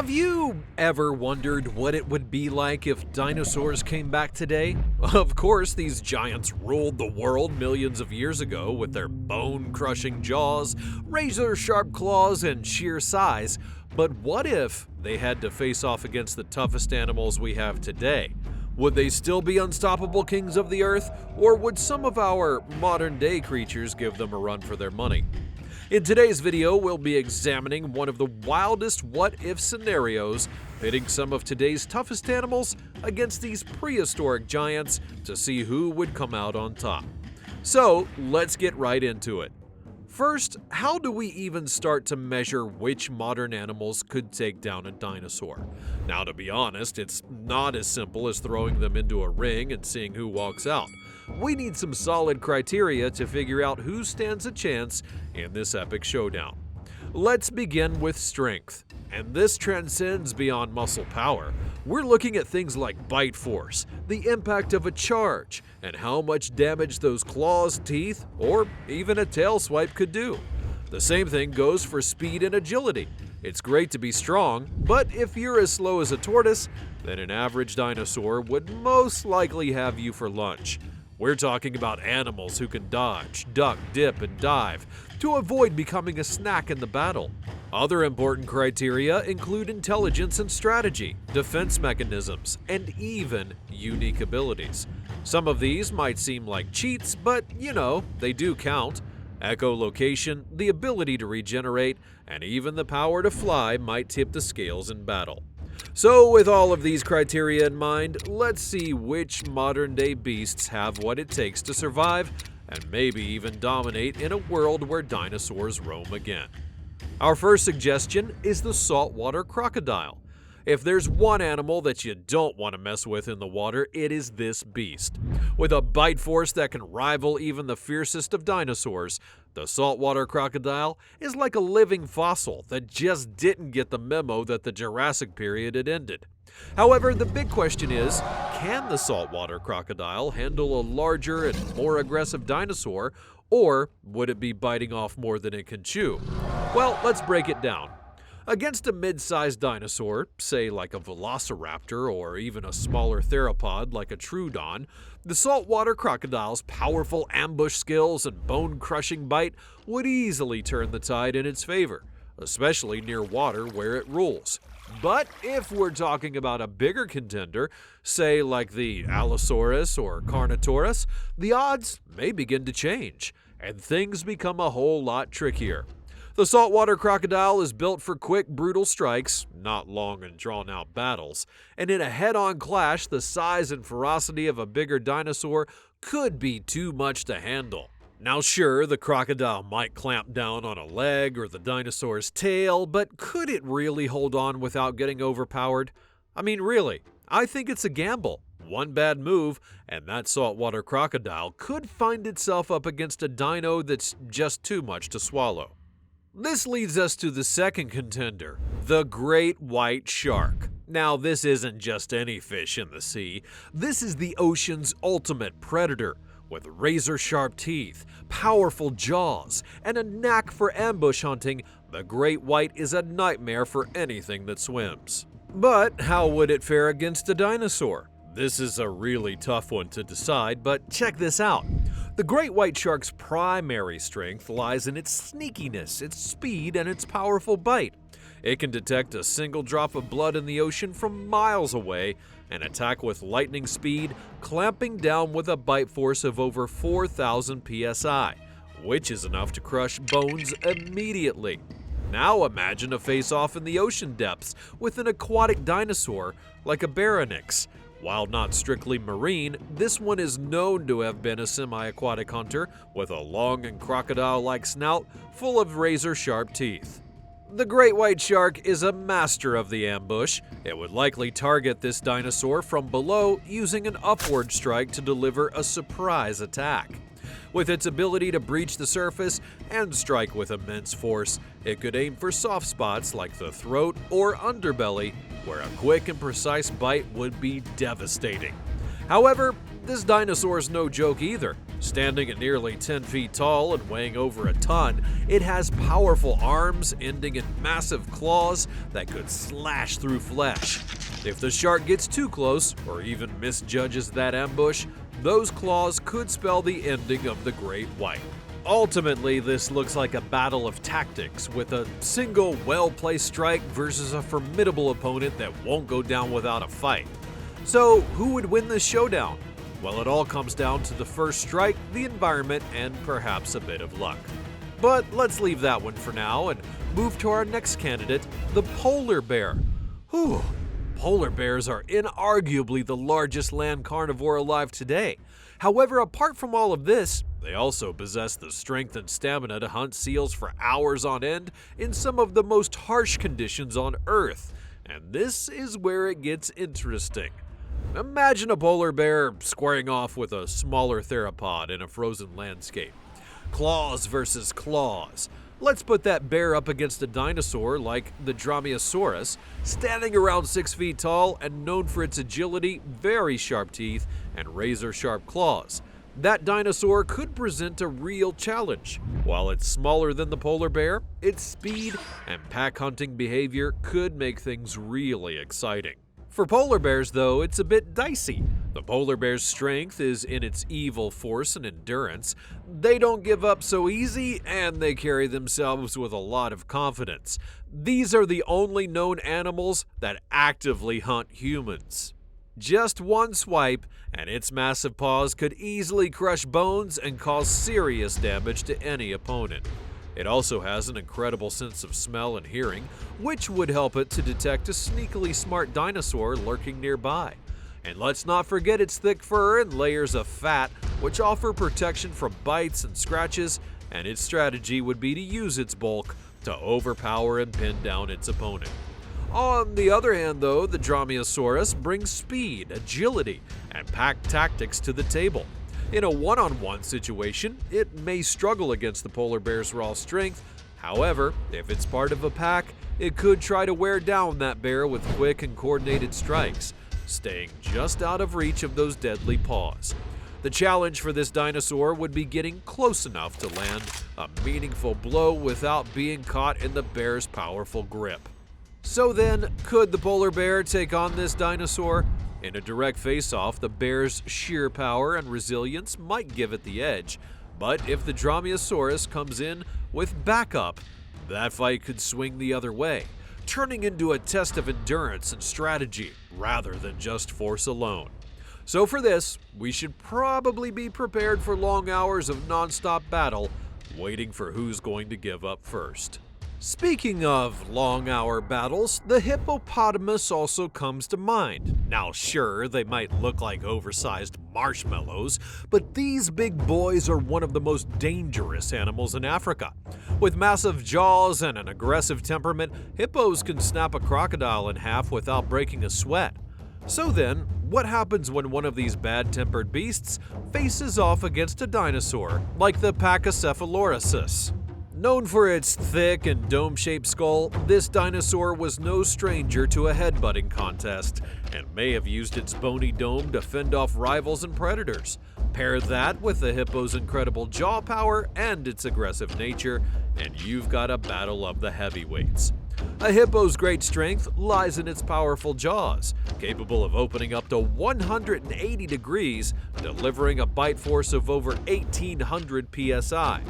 Have you ever wondered what it would be like if dinosaurs came back today? Of course, these giants ruled the world millions of years ago with their bone-crushing jaws, razor-sharp claws, and sheer size. But what if they had to face off against the toughest animals we have today? Would they still be unstoppable kings of the earth, or would some of our modern-day creatures give them a run for their money? In today's video, we'll be examining one of the wildest what-if scenarios, pitting some of today's toughest animals against these prehistoric giants to see who would come out on top. So, let's get right into it. First, how do we even start to measure which modern animals could take down a dinosaur? Now, to be honest, it's not as simple as throwing them into a ring and seeing who walks out. We need some solid criteria to figure out who stands a chance in this epic showdown. Let's begin with strength, and this transcends beyond muscle power. We're looking at things like bite force, the impact of a charge, and how much damage those claws, teeth, or even a tail swipe could do. The same thing goes for speed and agility. It's great to be strong, but if you're as slow as a tortoise, then an average dinosaur would most likely have you for lunch. We're talking about animals who can dodge, duck, dip, and dive to avoid becoming a snack in the battle. Other important criteria include intelligence and strategy, defense mechanisms, and even unique abilities. Some of these might seem like cheats, but they do count. Echolocation, the ability to regenerate, and even the power to fly might tip the scales in battle. So with all of these criteria in mind, let's see which modern-day beasts have what it takes to survive and maybe even dominate in a world where dinosaurs roam again. Our first suggestion is the saltwater crocodile. If there's one animal that you don't want to mess with in the water, it is this beast. With a bite force that can rival even the fiercest of dinosaurs, the saltwater crocodile is like a living fossil that just didn't get the memo that the Jurassic period had ended. However, the big question is, can the saltwater crocodile handle a larger and more aggressive dinosaur, or would it be biting off more than it can chew? Well, let's break it down. Against a mid-sized dinosaur, say like a velociraptor or even a smaller theropod like a troodon, the saltwater crocodile's powerful ambush skills and bone-crushing bite would easily turn the tide in its favor, especially near water where it rules. But if we're talking about a bigger contender, say like the Allosaurus or Carnotaurus, the odds may begin to change, and things become a whole lot trickier. The saltwater crocodile is built for quick, brutal strikes, not long and drawn-out battles, and in a head-on clash, the size and ferocity of a bigger dinosaur could be too much to handle. Now sure, the crocodile might clamp down on a leg or the dinosaur's tail, but could it really hold on without getting overpowered? I mean, really, I think it's a gamble. One bad move, and that saltwater crocodile could find itself up against a dino that's just too much to swallow. This leads us to the second contender, the great white shark. Now, this isn't just any fish in the sea. This is the ocean's ultimate predator. With razor-sharp teeth, powerful jaws, and a knack for ambush hunting, the great white is a nightmare for anything that swims. But how would it fare against a dinosaur? This is a really tough one to decide, but check this out. The great white shark's primary strength lies in its sneakiness, its speed, and its powerful bite. It can detect a single drop of blood in the ocean from miles away and attack with lightning speed, clamping down with a bite force of over 4,000 psi, which is enough to crush bones immediately. Now imagine a face-off in the ocean depths with an aquatic dinosaur like a Baryonyx. While not strictly marine, this one is known to have been a semi-aquatic hunter with a long and crocodile-like snout full of razor-sharp teeth. The great white shark is a master of the ambush. It would likely target this dinosaur from below using an upward strike to deliver a surprise attack. With its ability to breach the surface and strike with immense force, it could aim for soft spots like the throat or underbelly, where a quick and precise bite would be devastating. However, this dinosaur is no joke either. Standing at nearly 10 feet tall and weighing over a ton, it has powerful arms ending in massive claws that could slash through flesh. If the shark gets too close or even misjudges that ambush, those claws could spell the ending of the great white. Ultimately, this looks like a battle of tactics, with a single well-placed strike versus a formidable opponent that won't go down without a fight. So, who would win this showdown? Well, it all comes down to the first strike, the environment, and perhaps a bit of luck. But let's leave that one for now and move to our next candidate, the polar bear. Whew, polar bears are inarguably the largest land carnivore alive today. However, apart from all of this, they also possess the strength and stamina to hunt seals for hours on end in some of the most harsh conditions on Earth. And this is where it gets interesting. Imagine a polar bear squaring off with a smaller theropod in a frozen landscape. Claws versus claws. Let's put that bear up against a dinosaur like the Dromaeosaurus, standing around 6 feet tall and known for its agility, very sharp teeth, and razor-sharp claws. That dinosaur could present a real challenge. While it's smaller than the polar bear, its speed and pack hunting behavior could make things really exciting. For polar bears, though, it's a bit dicey. The polar bear's strength is in its evil force and endurance. They don't give up so easy, and they carry themselves with a lot of confidence. These are the only known animals that actively hunt humans. Just one swipe, and its massive paws could easily crush bones and cause serious damage to any opponent. It also has an incredible sense of smell and hearing, which would help it to detect a sneakily smart dinosaur lurking nearby. And let's not forget its thick fur and layers of fat, which offer protection from bites and scratches, and its strategy would be to use its bulk to overpower and pin down its opponent. On the other hand, though, the Dromaeosaurus brings speed, agility, and pack tactics to the table. In a one-on-one situation, it may struggle against the polar bear's raw strength. However, if it's part of a pack, it could try to wear down that bear with quick and coordinated strikes, staying just out of reach of those deadly paws. The challenge for this dinosaur would be getting close enough to land a meaningful blow without being caught in the bear's powerful grip. So then, could the polar bear take on this dinosaur? In a direct face-off, the bear's sheer power and resilience might give it the edge, but if the Dromaeosaurus comes in with backup, that fight could swing the other way, turning into a test of endurance and strategy rather than just force alone. So for this, we should probably be prepared for long hours of non-stop battle, waiting for who's going to give up first. Speaking of long-hour battles, the hippopotamus also comes to mind. Now sure, they might look like oversized marshmallows, but these big boys are one of the most dangerous animals in Africa. With massive jaws and an aggressive temperament, hippos can snap a crocodile in half without breaking a sweat. So then, what happens when one of these bad-tempered beasts faces off against a dinosaur like the Pachycephalosaurus? Known for its thick and dome-shaped skull, this dinosaur was no stranger to a headbutting contest and may have used its bony dome to fend off rivals and predators. Pair that with the hippo's incredible jaw power and its aggressive nature, and you've got a battle of the heavyweights. A hippo's great strength lies in its powerful jaws, capable of opening up to 180 degrees, delivering a bite force of over 1,800 psi.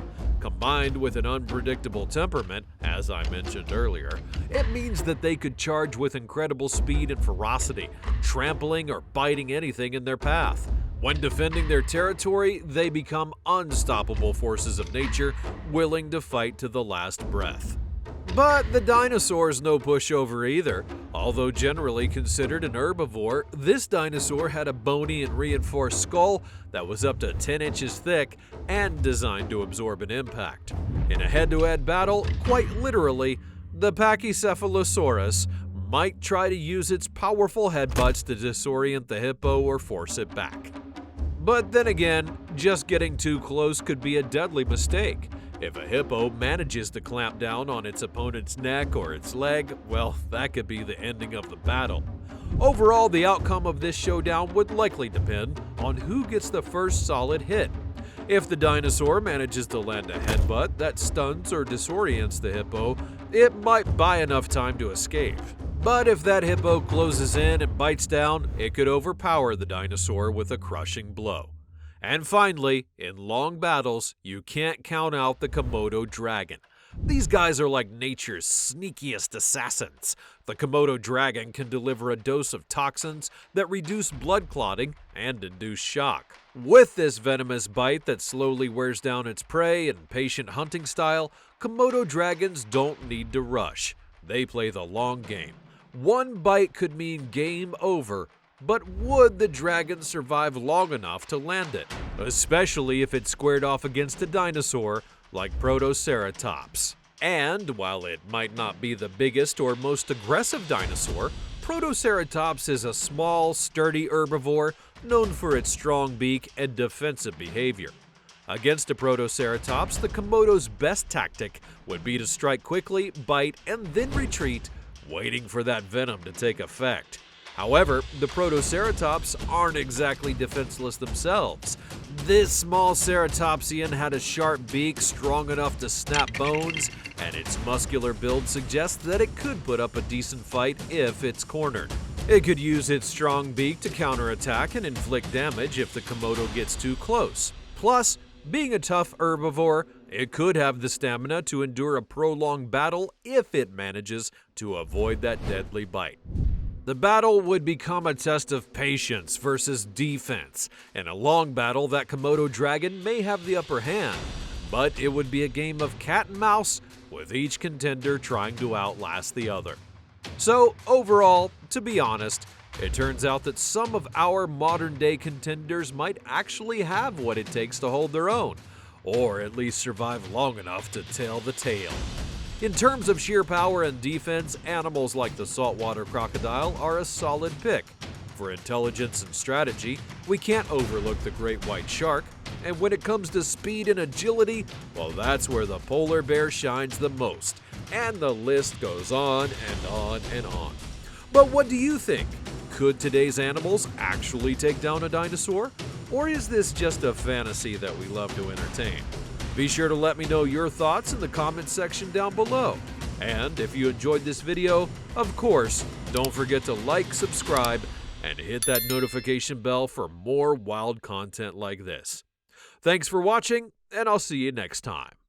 Combined with an unpredictable temperament, as I mentioned earlier, it means that they could charge with incredible speed and ferocity, trampling or biting anything in their path. When defending their territory, they become unstoppable forces of nature, willing to fight to the last breath. But the dinosaur's no pushover either. Although generally considered an herbivore, this dinosaur had a bony and reinforced skull that was up to 10 inches thick and designed to absorb an impact. In a head-to-head battle, quite literally, the Pachycephalosaurus might try to use its powerful headbutts to disorient the hippo or force it back. But then again, just getting too close could be a deadly mistake. If a hippo manages to clamp down on its opponent's neck or its leg, well, that could be the ending of the battle. Overall, the outcome of this showdown would likely depend on who gets the first solid hit. If the dinosaur manages to land a headbutt that stuns or disorients the hippo, it might buy enough time to escape. But if that hippo closes in and bites down, it could overpower the dinosaur with a crushing blow. And finally, in long battles, you can't count out the Komodo dragon. These guys are like nature's sneakiest assassins. The Komodo dragon can deliver a dose of toxins that reduce blood clotting and induce shock. With this venomous bite that slowly wears down its prey in patient hunting style, Komodo dragons don't need to rush. They play the long game. One bite could mean game over, but would the dragon survive long enough to land it? Especially if it's squared off against a dinosaur like Protoceratops. And while it might not be the biggest or most aggressive dinosaur, Protoceratops is a small, sturdy herbivore known for its strong beak and defensive behavior. Against a Protoceratops, the Komodo's best tactic would be to strike quickly, bite, and then retreat, waiting for that venom to take effect. However, the Protoceratops aren't exactly defenseless themselves. This small ceratopsian had a sharp beak strong enough to snap bones, and its muscular build suggests that it could put up a decent fight if it's cornered. It could use its strong beak to counterattack and inflict damage if the Komodo gets too close. Plus, being a tough herbivore, it could have the stamina to endure a prolonged battle if it manages to avoid that deadly bite. The battle would become a test of patience versus defense. In a long battle, that Komodo dragon may have the upper hand, but it would be a game of cat and mouse, with each contender trying to outlast the other. So, overall, to be honest, it turns out that some of our modern-day contenders might actually have what it takes to hold their own, or at least survive long enough to tell the tale. In terms of sheer power and defense, animals like the saltwater crocodile are a solid pick. For intelligence and strategy, we can't overlook the great white shark, and when it comes to speed and agility, well, that's where the polar bear shines the most. And the list goes on and on and on. But what do you think? Could today's animals actually take down a dinosaur? Or is this just a fantasy that we love to entertain? Be sure to let me know your thoughts in the comments section down below. And if you enjoyed this video, of course, don't forget to like, subscribe, and hit that notification bell for more wild content like this. Thanks for watching, and I'll see you next time.